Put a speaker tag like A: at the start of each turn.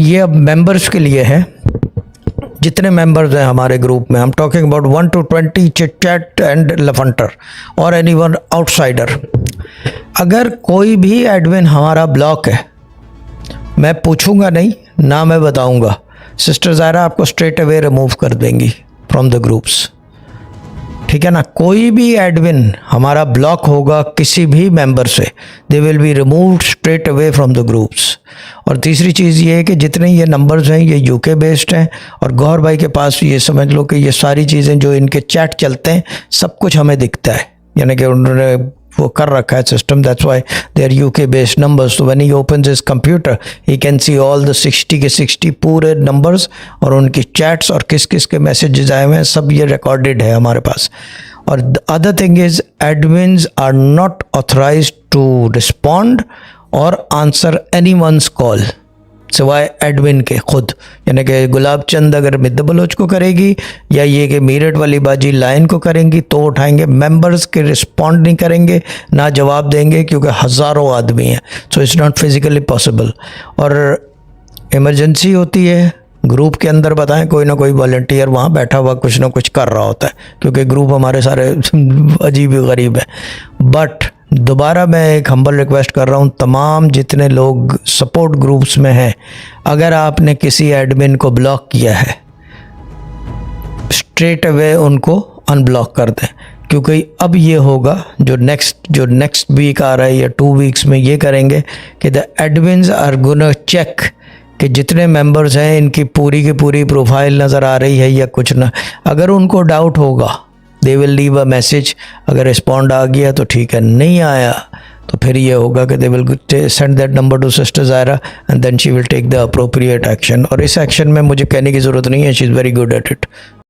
A: ये अब मेंबर्स के लिए है, जितने मेंबर्स हैं हमारे ग्रुप में, I am talking about 1 to 20 chit chat and लफंटर और एनीवन आउटसाइडर। अगर कोई भी एडमिन हमारा ब्लॉक है, मैं पूछूंगा नहीं ना, मैं बताऊंगा, सिस्टर ज़ायरा आपको स्ट्रेट अवे रिमूव कर देंगी फ्रॉम द ग्रुप्स, ठीक है ना। कोई भी एडमिन हमारा ब्लॉक होगा किसी भी मेंबर से, they will be removed straight away from the groups. और तीसरी चीज़ ये है कि जितने ये नंबर्स हैं ये यूके बेस्ड हैं, और गौहर भाई के पास ये समझ लो कि ये सारी चीज़ें जो इनके चैट चलते हैं सब कुछ हमें दिखता है, यानी कि उन्होंने वो कर रखा है system, that's why they are UK based numbers. तो when he opens his computer he can see all the 60 के 60 पूरे नंबर्स और उनकी चैट्स और किस किस के मैसेजेस आए हुए हैं, सब ये रिकॉर्डेड है हमारे पास। और the other thing is admins are not authorised to respond और आंसर एनीवन्स कॉल सिवाय एडमिन के खुद, यानी कि गुलाब चंद अगर मिद्द बलोच को करेगी या ये कि मीरठ वाली बाजी लाइन को करेंगी तो उठाएंगे, मेंबर्स के रिस्पॉन्ड नहीं करेंगे ना जवाब देंगे, क्योंकि हज़ारों आदमी हैं, so it's not physically possible. और इमरजेंसी होती है ग्रुप के अंदर, बताएं कोई ना कोई वॉलंटियर वहाँ बैठा हुआ कुछ ना कुछ कर रहा होता है, क्योंकि ग्रुप हमारे सारे अजीब गरीब है। बट दोबारा मैं एक हम्बल रिक्वेस्ट कर रहा हूँ तमाम जितने लोग सपोर्ट ग्रुप्स में हैं, अगर आपने किसी एडमिन को ब्लॉक किया है स्ट्रेट अवे उनको अनब्लॉक कर दें, क्योंकि अब ये होगा जो नेक्स्ट वीक आ रहा है या 2 वीक्स में ये करेंगे कि the admins are gonna check कि जितने मेंबर्स हैं इनकी पूरी की पूरी प्रोफाइल नज़र आ रही है या कुछ ना। अगर उनको डाउट होगा they will leave a message, अगर रिस्पॉन्ड आ गया तो ठीक है, नहीं आया तो फिर ये होगा कि they will send that number to sister Zaira and then she will take the appropriate action. और इस एक्शन में मुझे कहने की ज़रूरत नहीं है, she is very good at it.